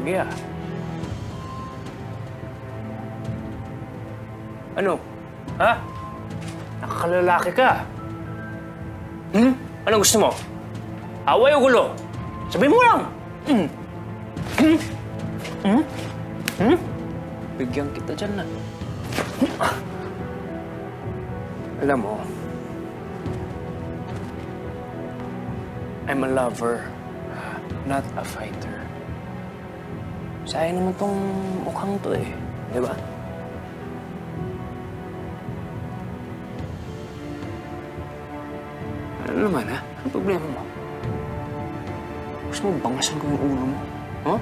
lalaki ah. Ano? Ha? Nakakalalaki ka. Anong gusto mo? Away o gulo? Sabihin mo lang! Bigyan kita dyan na. Alam mo, I'm a lover, not a fighter. Sayang naman tong mukhang to eh, di ba? Ano naman ha? Ano problema mo? Gusto mo bangasan ko yung ulo mo? Huh?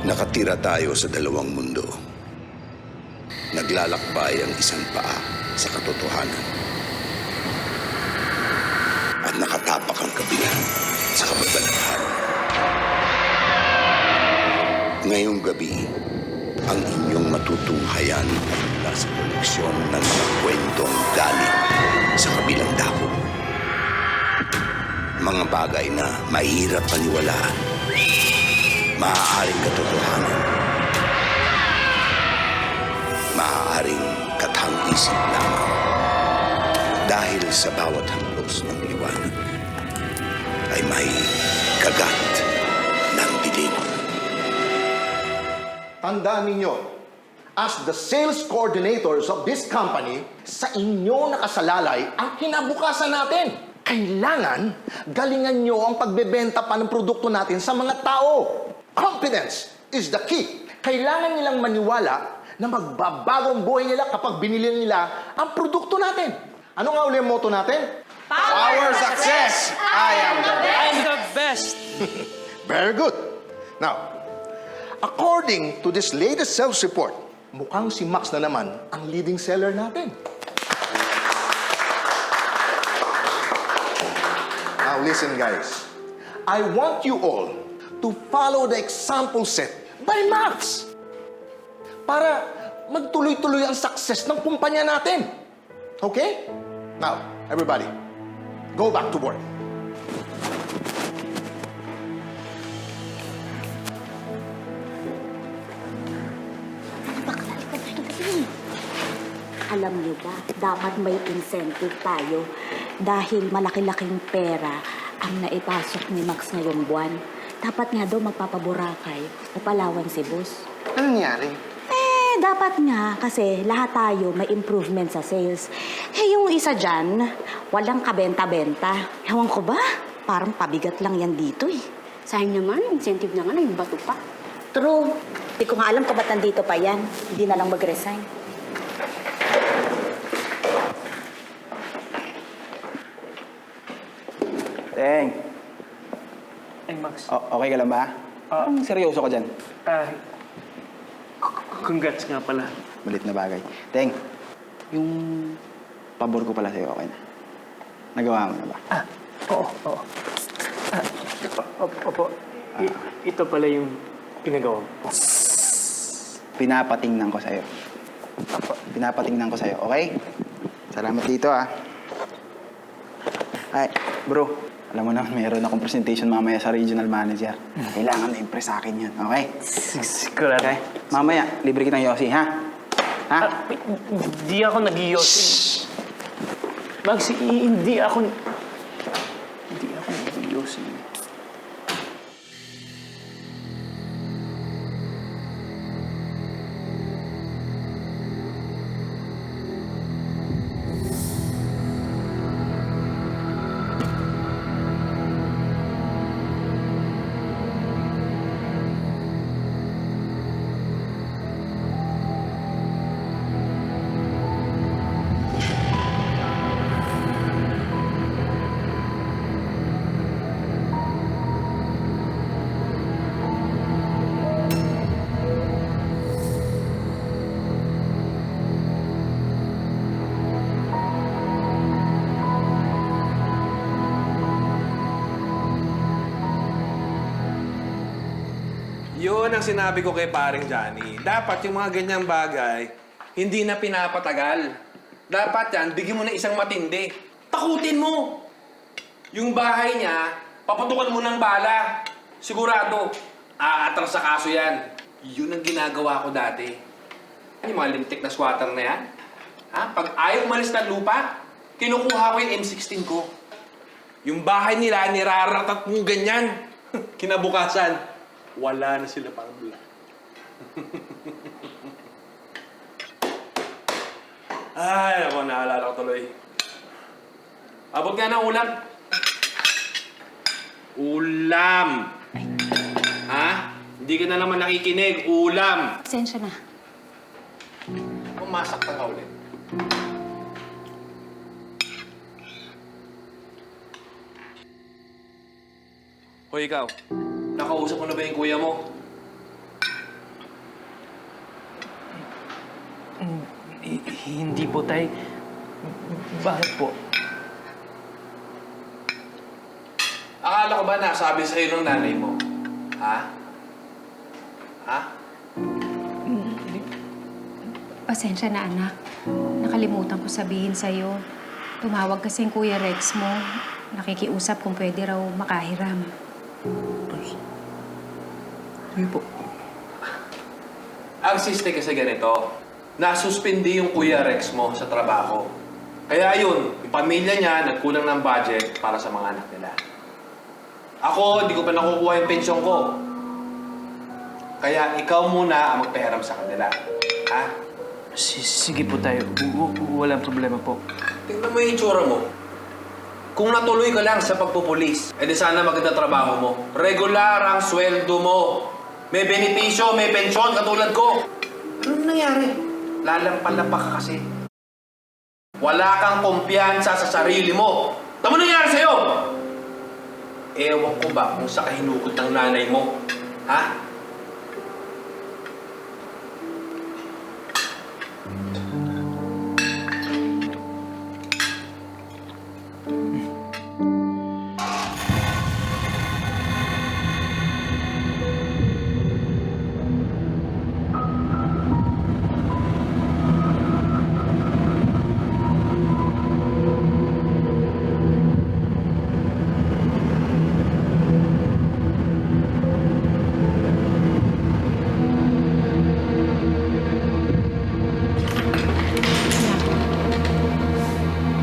Nakatira tayo sa dalawang mundo. Naglalakbay ang isang paa sa katotohanan. At nakatapak ang kabila sa kababalaghan. Ngayong gabi, ang inyong matutunghayan ay mula sa koleksyon ng mga kwentong galing sa kabilang dako. Mga bagay na mahirap paniwalaan. Maaaring katotohanan. Maaaring kathang-isip lamang. Dahil sa bawat haplos ng liwanag ay may kagat ng dilim. Tandaan ninyo, as the sales coordinators of this company, sa inyo nakasalalay ang kinabukasan natin. Kailangan galingan nyo ang pagbebenta pa ng produkto natin sa mga tao. Confidence is the key. Kailangan nilang maniwala na magbabagong buhay nila kapag binili nila ang produkto natin. Ano nga uli ang motto natin? Power success! I am the best! I'm the best! Very good. Now, according to this latest sales report, mukhang si Max na naman ang leading seller natin. Now, listen guys. I want you all to follow the example set by Max para magtuloy-tuloy ang success ng kumpanya natin. Okay? Now, everybody, go back to work. Alam niyo ba, dapat may incentive tayo dahil malaki-laking pera ang naipasok ni Max ngayong buwan. Dapat nga daw magpapaborakay o Palawan si boss. Ano nangyari? Dapat nga kasi lahat tayo may improvement sa sales. Yung isa dyan, walang kabenta-benta. Ewan ko ba? Parang pabigat lang yan dito eh. Sayang naman, incentive na nga, yung bato pa. True. Hindi ko nga alam kung ba't nandito pa yan. Hindi na lang mag-resign. Teng, Ay, Max. okay ka lang ba? Parang seryoso ka dyan. Congrats nga pala. Malit na bagay. Teng, yung pabor ko pala sa'yo, okay na. Nagawa mo na ba? Oo. Opo. Ito pala yung pinagawa ko. Pinapatingnan ko sa'yo. Pinapatingnan ko sa'yo, okay? Salamat dito, ah. Ay, bro. Alam mo naman, mayroon akong presentation mamaya sa regional manager. Kailangan na-impress sa akin yun, okay? Sigurado. Okay? Mamaya, libre kitang yosi, ha? Ha? Hindi ako nag-iyosin. Max, hindi ako nag-iyosin. Yun ang sinabi ko kay paring Johnny. Dapat yung mga ganyang bagay, hindi na pinapatagal. Dapat yan, bigyan mo na isang matindi. Takutin mo! Yung bahay niya, papatukan mo ng bala. Sigurado, aatras sa kaso yan. Yun ang ginagawa ko dati. Yung mga lintik na squatter na yan. Ha? Pag ayaw umalis ng lupa, kinukuha ko yung M16 ko. Yung bahay nila, niraratat mo ganyan. Kinabukasan, wala na sila pang bula. Ay, ako, naalala ko tuloy. Abot nga ng ulam. Ulam! Ha? Hindi ka na naman nakikinig. Ulam! Pasensya na. Pumasak ka ulit. Hoy, ikaw. Nakausap mo na ba yung kuya mo? Hindi po, Tay. Bakit po? Akala ko ba nasabi sa'yo ng nanay mo? Ha? Ha? Pasensya na, anak. Nakalimutan ko sabihin sa'yo. Tumawag kasi yung Kuya Rex mo. Nakikiusap kung pwede raw makahiram. Sige po. Ang siste kasi ganito, nasuspindi yung Kuya Rex mo sa trabaho. Kaya yun, yung pamilya niya nagkulang ng budget para sa mga anak nila. Ako, hindi ko pa nakukuha yung pensyon ko. Kaya ikaw muna ang magpahiram sa kanila. Ha? Sige po, Tay. Walang problema po. Tingnan mo yung itsura mo. Kung natuloy ka lang sa pagpupulis, edi sana maganda trabaho mo. Regular ang sweldo mo. May benepisyo, may pensyon, katulad ko. Anong nangyari? Lalampalapak ka kasi. Wala kang kumpiyansa sa sarili mo. Tama nangyari sa'yo? Ewan ko ba kung sa kahinugot ng nanay mo? Ha?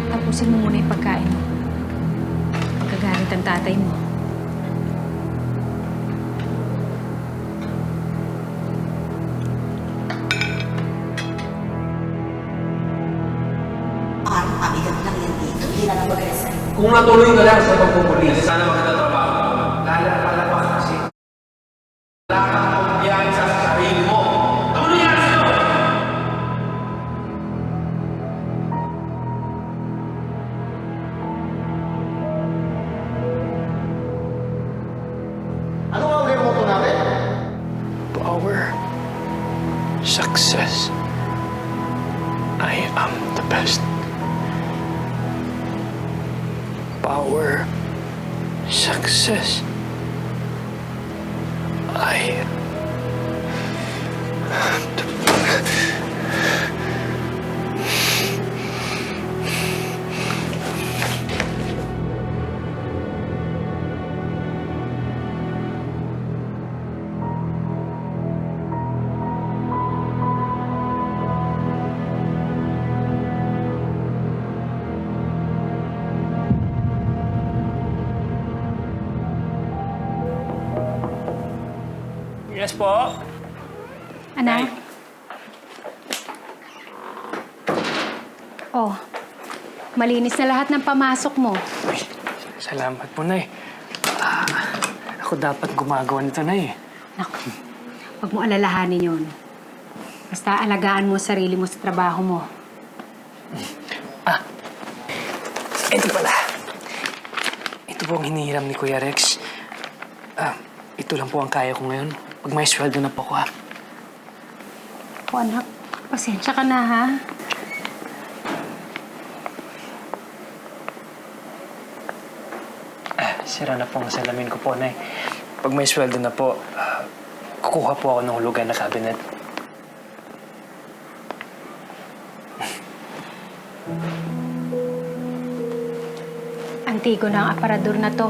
Tapusin mo muna yung pagkain mo. Pagkagalit ang tatay mo. Parang pabigat lang yan dito. Hindi na lang mag-resign. Kung natuloy ka lang sa pagpupulis, edi sana maganda trabaho mo. Lalampalapak ka kasi. Wala kang kumpiyansa sa sarili mo. Tama nangyari sa'yo? Ano nga ulit yung motto natin? Power. Success. I am the best. Power. Success. I am the Yes po. Anak? Oh, malinis na lahat ng pamasok mo. Uy, salamat po, Nay. Ako dapat gumagawa nito, Nay. Naku, huwag mo alalahanin yun. Basta alagaan mo sarili mo sa trabaho mo. Ito pala. Ito po ang hinihiram ni Kuya Rex. Ito lang po ang kaya ko ngayon. Pag may sweldo na po ko, ha? O anak, pasensya ka na, ha? Sira na po ang salamin ko po, Nay. Pag may sweldo na po, kukuha po ako ng hulugan na cabinet. Antigo na ang aparador na to.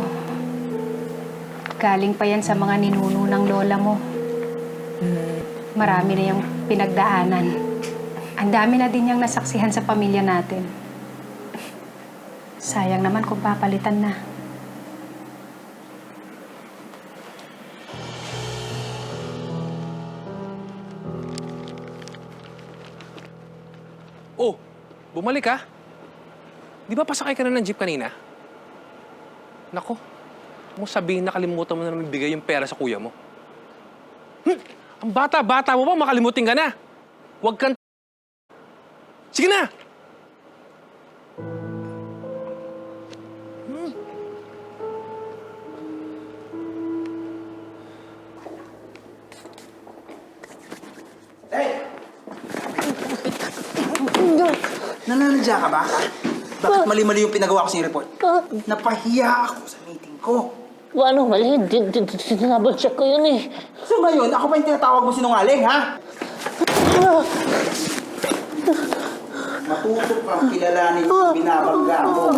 Galing pa yan sa mga ninuno ng lola mo. Marami na yung pinagdaanan. Ang dami na din yung nasaksihan sa pamilya natin. Sayang naman kung papalitan na. Oh, bumalik ka? Di ba pasakay ka na ng jeep kanina? Nako, mo sabihin nakalimutan mo na naman bigay yung pera sa kuya mo. Ang bata-bata mo pa, makalimutin ka na. Huwag kang... Sige na! Nananadya ka ba? Bakit mali-mali yung pinagawa ko sa report? Napahiya ako sa meeting ko. Ano mali? Dinabal-check ko yun eh. So ngayon, ako pa yung tinatawag mo sinungaling, ha? Matuto kang kilalanin yung binabangga mo.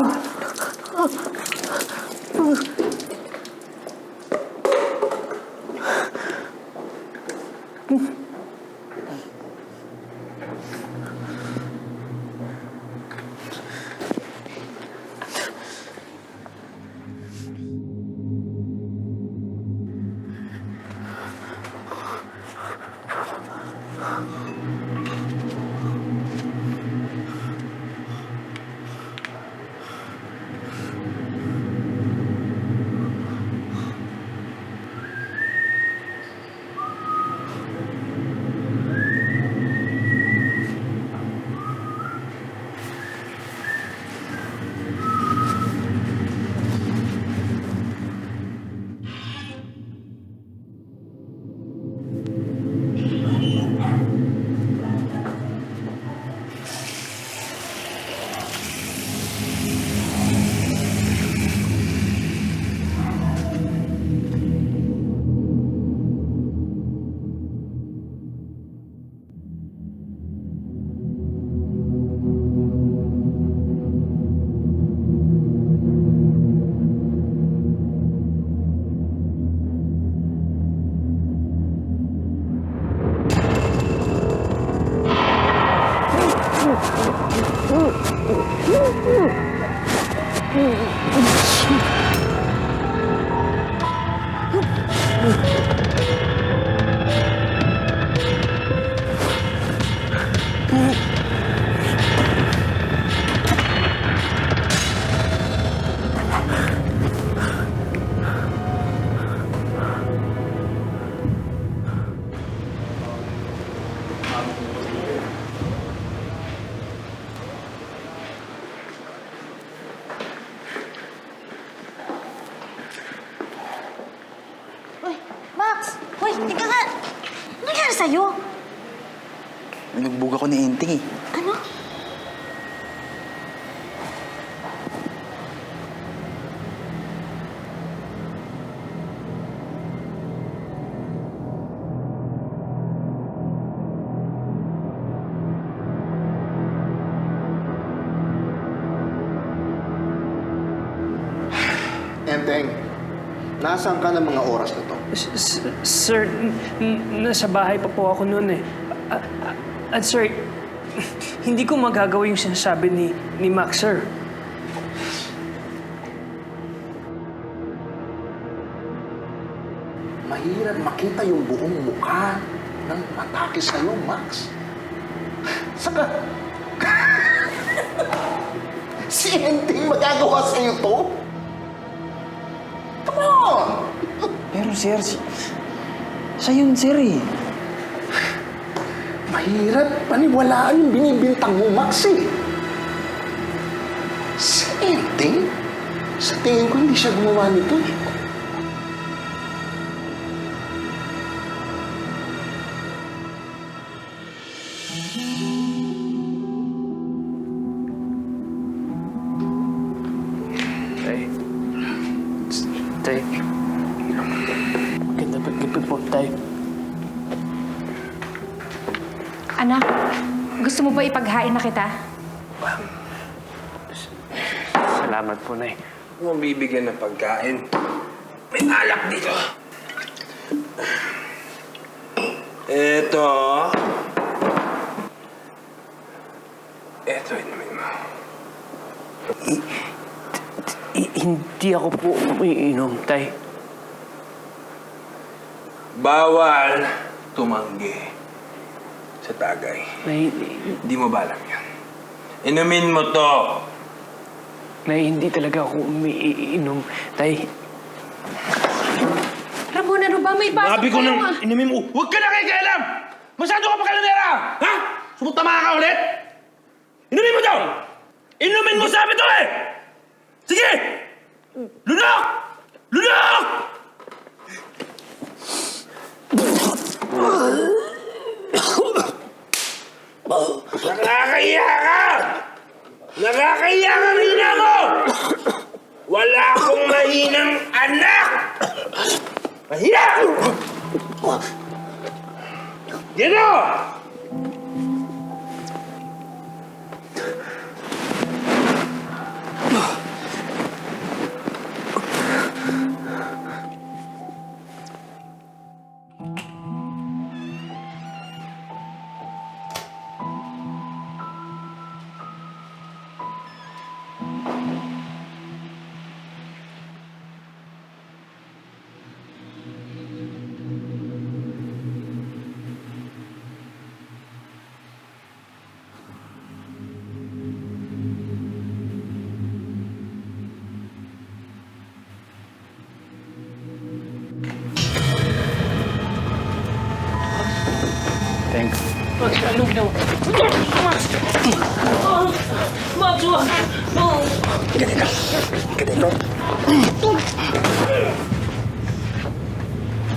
Uy, Max! Uy, tika nga! Ano nangyari sa'yo? Nagbug ako ni Enting eh. Ano? Enteng, nasaan ka ng mga oras na to? Sir, nasa bahay pa po ako noon eh. At sir, hindi ko magagawa yung sinasabi ni Max, sir. Mahirap makita yung buong mukha ng matake sa'yo, Max. Saka, si Enteng magagawa sa'yo to? Come on! Pero sir, siya yun sir eh. Mahirap paniwalaan yung binibintang mo, Max eh. Si Enteng? Sa tingin ko hindi siya gumawa nito eh. Tay. Maganda pag-ipag po, tay. Anak, gusto mo ba ipaghain na kita? Salamat po, Nay. Huwag mong bibigyan ng pagkain. May alak dito. Ito, inumin mo. Hindi ako po umiinom, Tay. Bawal tumanggi sa tagay. Nay, Hindi mo ba alam yan? Inumin mo to. Nay, hindi talaga ako umiinom, Tay. Ramon, ano ba? May pasok Sabi ko kayo, nang inumin mo. Huwag ka na kakikialam! Masyado ka pakalamera! Ha? Sumutama ka ulit? Inumin mo to! Inumin mo sabi to eh! Sige! Lunok! Lunok! Nakakahiya ka! Nakakahiya ka rina mo! Wala akong mahinang anak! Mahiya! Dito! Thanks.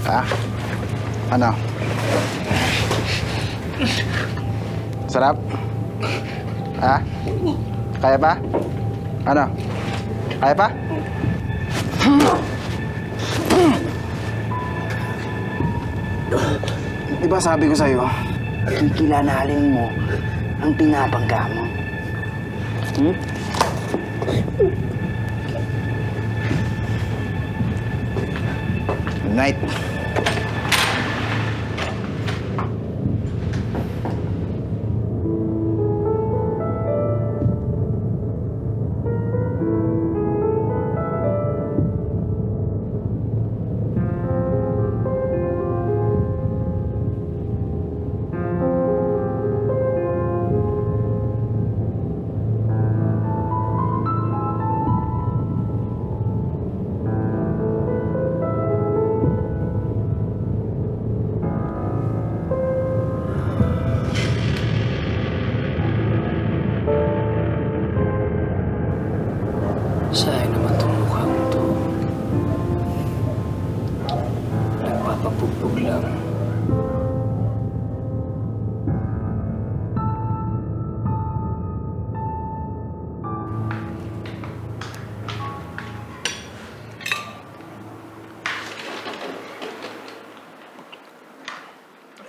Ha? Ano? Sarap? Ha? Kaya pa? Ano? Kaya pa? Di ba sabi ko sa'yo, kilalanin mo ang pinapangga mo? Hmm? Good night. Sayang naman itong mukha mo to. Nagpapabugbog lang.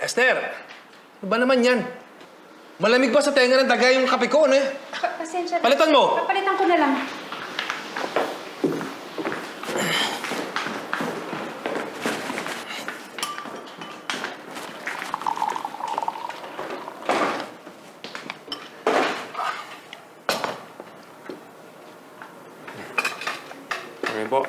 Esther, ano ba naman yan? Malamig ba sa tenga ng daga yung kape ko, ano eh? Pasensya na. Palitan mo! Papalitan ko na lang. Ayan po.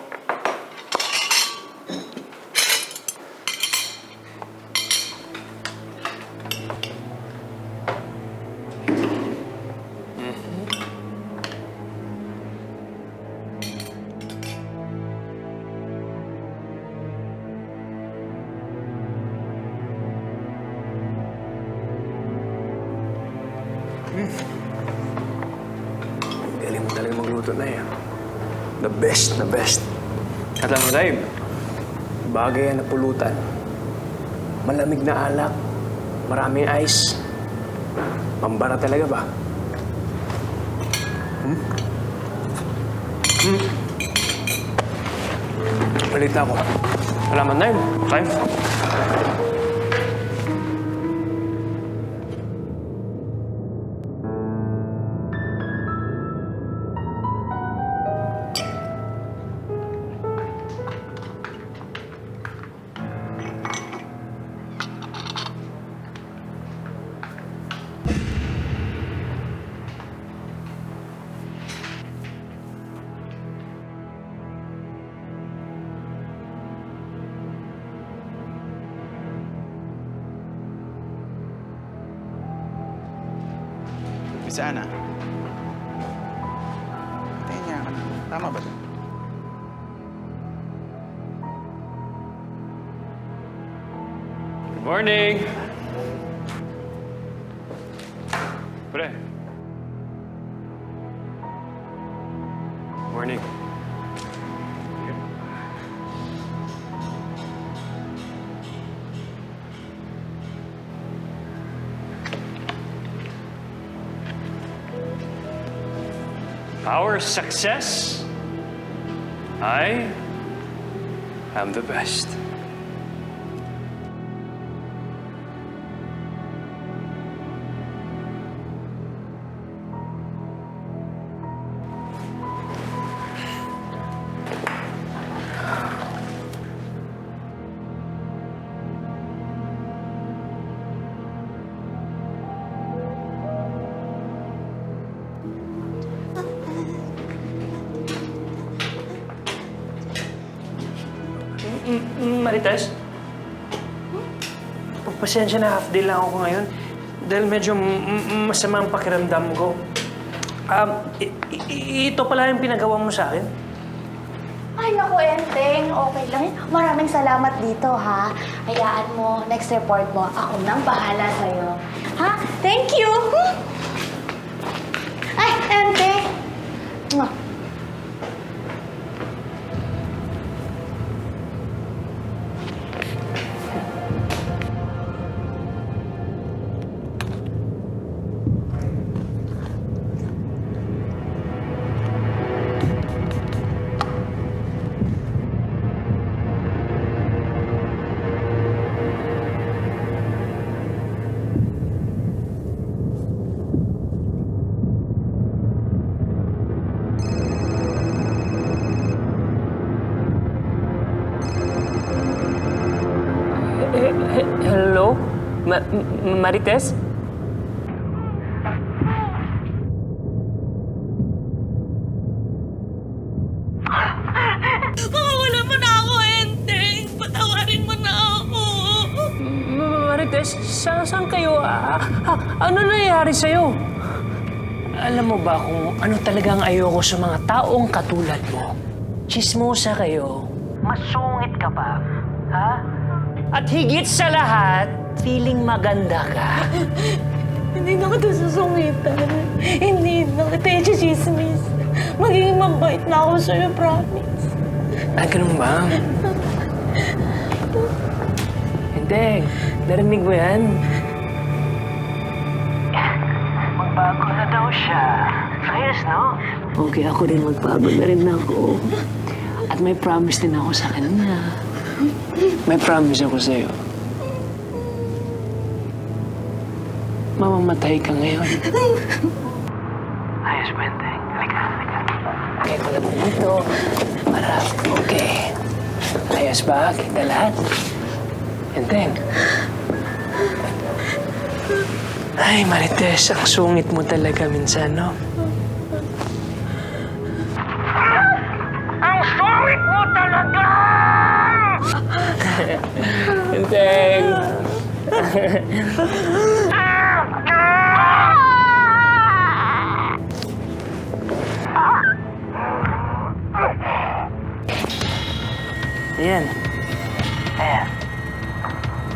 Galing mo talaga magluto na yan. The best, the best. At alam mo, Dave, bagay yan na pulutan. Malamig na alak, maraming ice. Pambara talaga ba? Palit na ako. Salamat, Dave. Okay? Si Ana. Tingin nga ka na. Tama ba ito? Good morning! Pre. Morning. Our success, I am the best. Marites? Pasensya na, half day lang ako ngayon. Dahil medyo masama ang pakiramdam ko. Ito pala yung pinagawa mo sa akin? Ay, naku, Enteng. Okay lang yun. Maraming salamat dito, ha? Hayaan mo, next report mo, ako nang bahala sa'yo. Ha? Thank you! Ay, Enteng! Mwah. Hello? Marites? Wala mo na ako, Enteng. Patawarin mo na ako. Marites, saan kayo? Ano nangyayari sa'yo? Alam mo ba kung ano talagang ayoko sa mga taong katulad mo? Chismosa kayo. Masungit ka pa. Ha? At higit sa lahat, feeling maganda ka. Hindi na kita susungitan. Hindi na kita i-chismis. Magiging mabait na ako sa'yo, promise. Ay, ganun ba? Hindi. Narinig mo yan? Magbago na daw siya. Ayos, no? Okay, ako rin magbago na rin ako. At may promise din ako sa kanya. May promise ako sa'yo. Mamamatay ka ngayon. Ayos, Benteng. Halika. Kaya ko lang dito. Para, okay. Ayos ba? Kita lahat? Benteng. Ay, Marites, ang sungit mo talaga minsan, no? Ang sungit mo talaga! Benteng! Ayan. Ayan.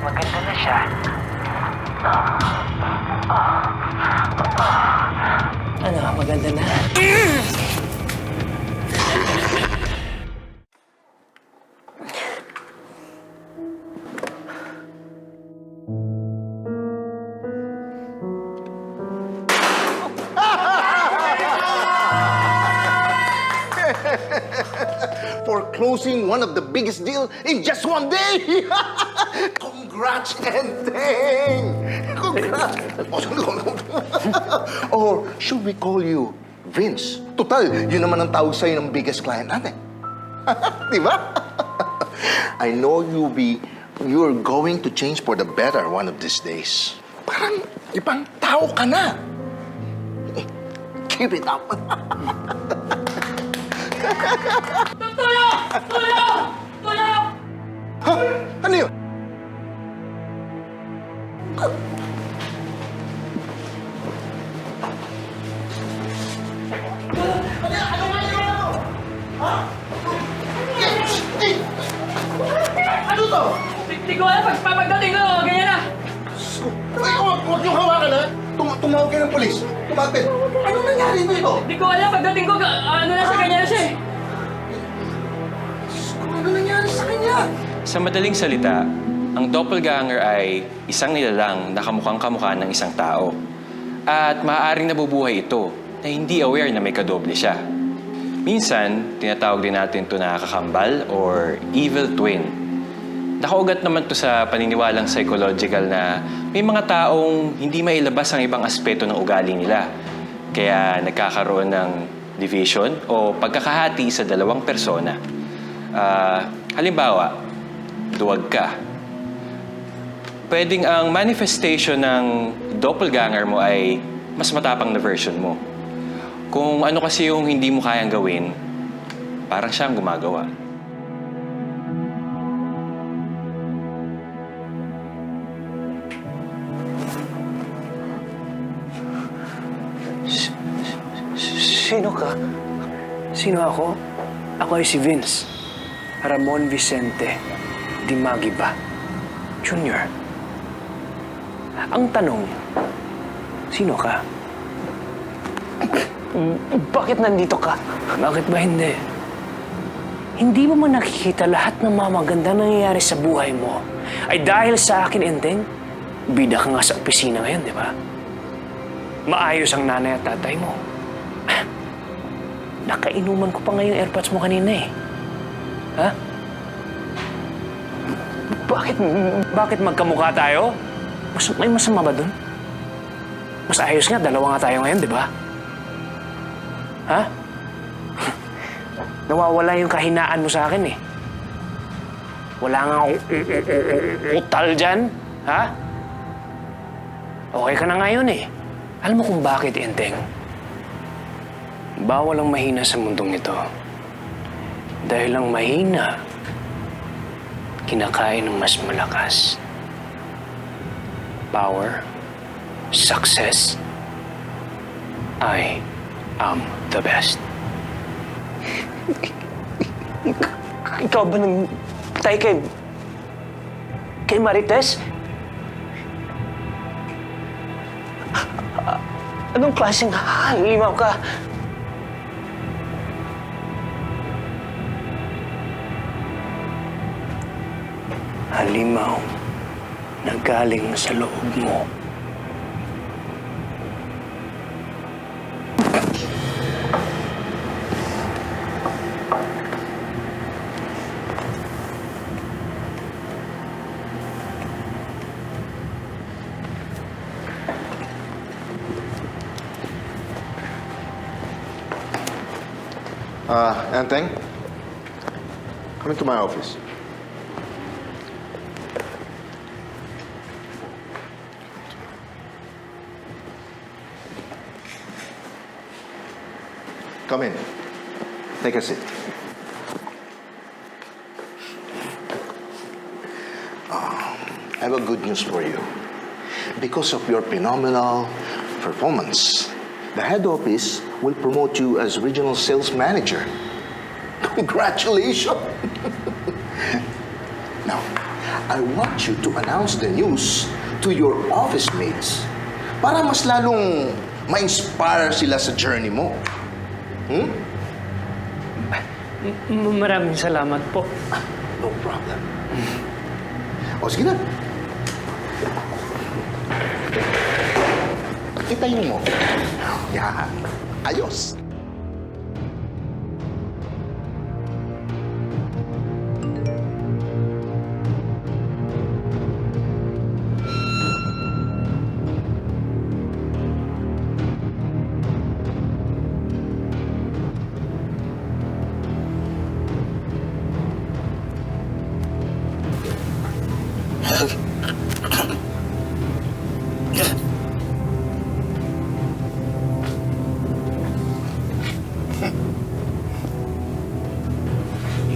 Maganda na siya. Ano, maganda na? For closing one of the biggest deal in just one day! Congrats, Enteng! Congrats! Or should we call you Vince? Total, yun naman ang tawag sa'yo ng biggest client natin. Di ba? I know you're going to change for the better one of these days. Parang ibang tao ka na. Keep it up. Tulong! Tulong! Tulong! Ha? Ano yun? to? Hindi ko alam, pagdating ko, ganyan na. Ay, huwag niyong hawakan, ha? Tumawag kayo ng polis. Tumawag kayo. Ano nangyari dito? Hindi ko alam, pagdating ko, ano na siya, ganyan na siya eh. Ano nangyari sa kanya? Sa madaling salita, ang doppelganger ay isang nilalang na kamukhang kamukha ng isang tao. At maaaring nabubuhay ito na hindi aware na may kadoble siya. Minsan, tinatawag din natin ito na kakambal or evil twin. Nakaugat naman to sa paniniwalang psychological na may mga taong hindi mailabas ang ibang aspeto ng ugali nila. Kaya nagkakaroon ng division o pagkakahati sa dalawang persona. Halimbawa, duwag ka. Pwedeng ang manifestation ng doppelganger mo ay mas matapang na version mo. Kung ano kasi yung hindi mo kayang gawin, parang siyang gumagawa. Sino ka? Sino ako? Ako ay si Vince. Ramon Vicente Dimagiba Jr. Ang tanong, sino ka? Bakit nandito ka? Bakit ba hindi? Hindi mo man nakikita lahat ng mga maganda nangyayari sa buhay mo ay dahil sa akin, Enteng? Bida ka nga sa opisina ngayon, di ba? Maayos ang nanay at tatay mo. Nakainuman ko pa nga yung airpods mo kanina eh. Ha? Bakit magkamukha tayo? May masama ba dun? Mas ayos nga, dalawa nga tayo ngayon, di ba? Ha? Nawawala yung kahinaan mo sa akin eh. Wala nga utal dyan, ha? Okay ka na ngayon eh. Alam mo kung bakit, Enteng? Bawal ang mahina sa mundong ito. Dahil ang mahina, kinakain ng mas malakas. Power, success, I am the best. Ikaw ba nang patay kay Marites? Anong klaseng halimaw ka? Halimaw na galing sa loob mo. Enteng, come into my office. Come in. Take a seat. I have a good news for you. Because of your phenomenal performance, the head office will promote you as regional sales manager. Congratulations! Now, I want you to announce the news to your office mates para mas lalong ma-inspire sila sa journey mo. Maraming salamat po. No problem. O, sige na. Itayin mo. Yan. Ayos.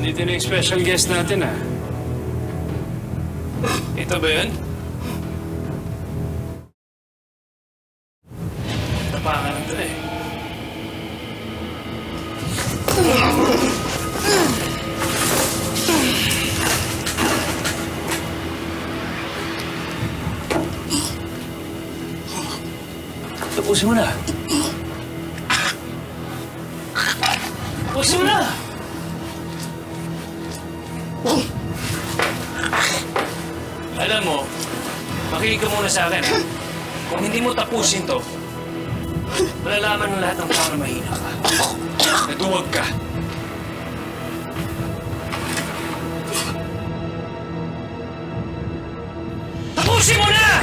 Dito na yung special guest natin, ah. Ito ba yun? Tapangan ito eh. Tapusin mo na. Tapusin mo na! Alam mo, makinig ka muna sa akin. Kung hindi mo tapusin to, malalaman ng lahat ng tao na mahina ka. Naduwag ka. Tapusin mo na!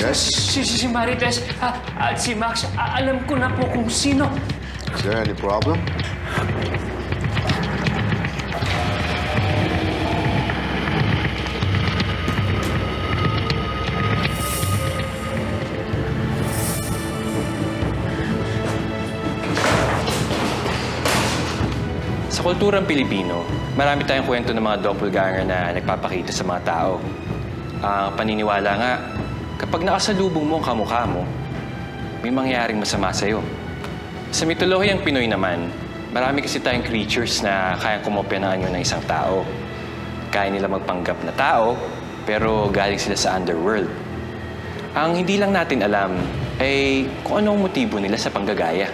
Yes? Si Marites at si Max, alam ko na po kung sino. Is there any problem? Sa kulturang Pilipino, marami tayong kwento ng mga doppelganger na nagpapakita sa mga tao. Ang paniniwala nga, kapag nakasalubong mo ang kamukha mo, may mangyayaring masama sa'yo. Sa mitolohiyang Pinoy naman, marami kasi tayong creatures na kayang kumopya ng anyo ng isang tao. Kaya nila magpanggap na tao, pero galing sila sa underworld. Ang hindi lang natin alam ay kung anong motibo nila sa panggagaya.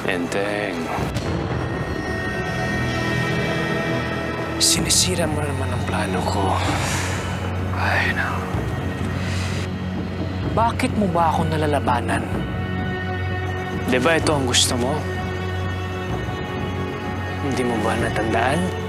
Enteng. Sinisira mo naman ang plano ko. Ay, no. Bakit mo ba ako nalalabanan? Di ba ito ang gusto mo? Hindi mo ba natandaan?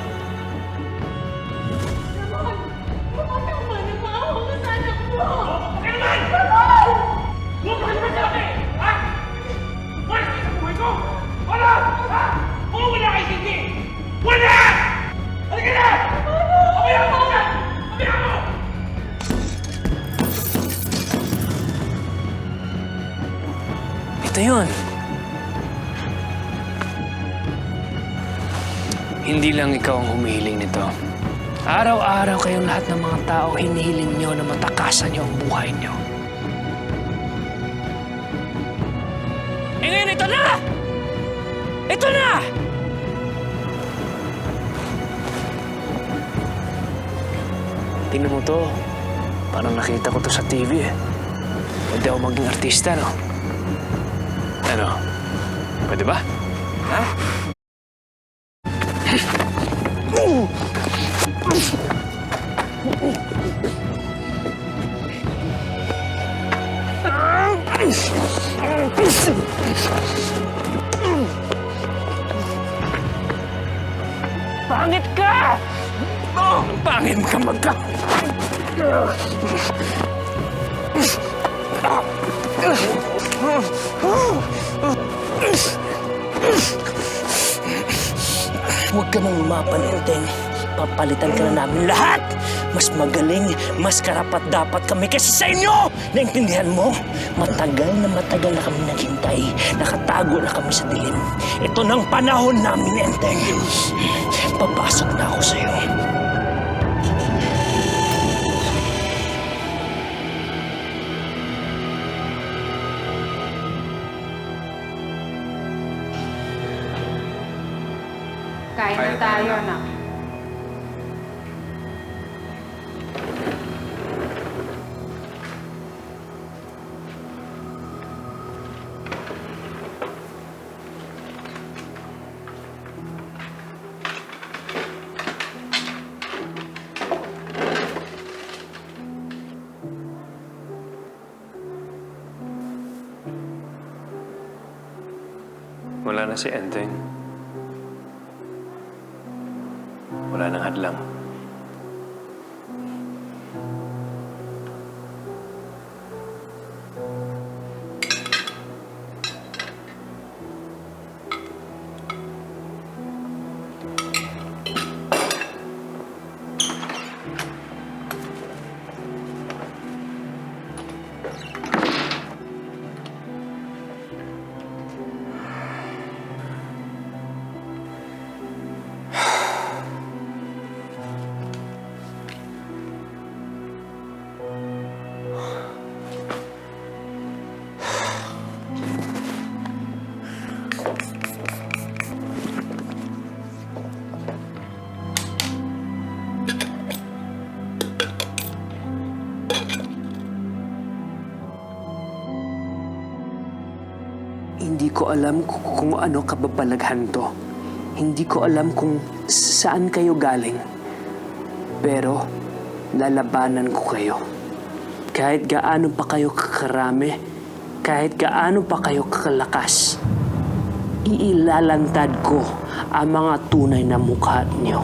Ito yun. Hindi lang ikaw ang humihiling nito. Araw-araw kayong lahat ng mga tao hinihiling nyo na matakasan nyo ang buhay nyo. Eh ngayon, ito na! Ito na! Tingnan mo to. Parang nakita ko to sa TV eh. Pwede ako maging artista, no? Ano? Pwede ba? Ha? Pangit ka! Pangit ka magka... Huwag ka nang umapan, Enteng. Papalitan ka na namin lahat. Mas magaling, mas karapat-dapat kami kaysa sa inyo! Naintindihan mo? Matagal na kami naghintay. Nakatago na kami sa dilim. Ito nang panahon namin, Enteng. Papasok na ako sa'yo. Kain na tayo, anak. Wala na si Enteng. Wala nang hadlang. Hindi ko alam kung ano kababalaghan to. Hindi ko alam kung saan kayo galing. Pero lalabanan ko kayo. Kahit gaano pa kayo kakarami, kahit gaano pa kayo kakalakas, iilalantad ko ang mga tunay na mukha niyo.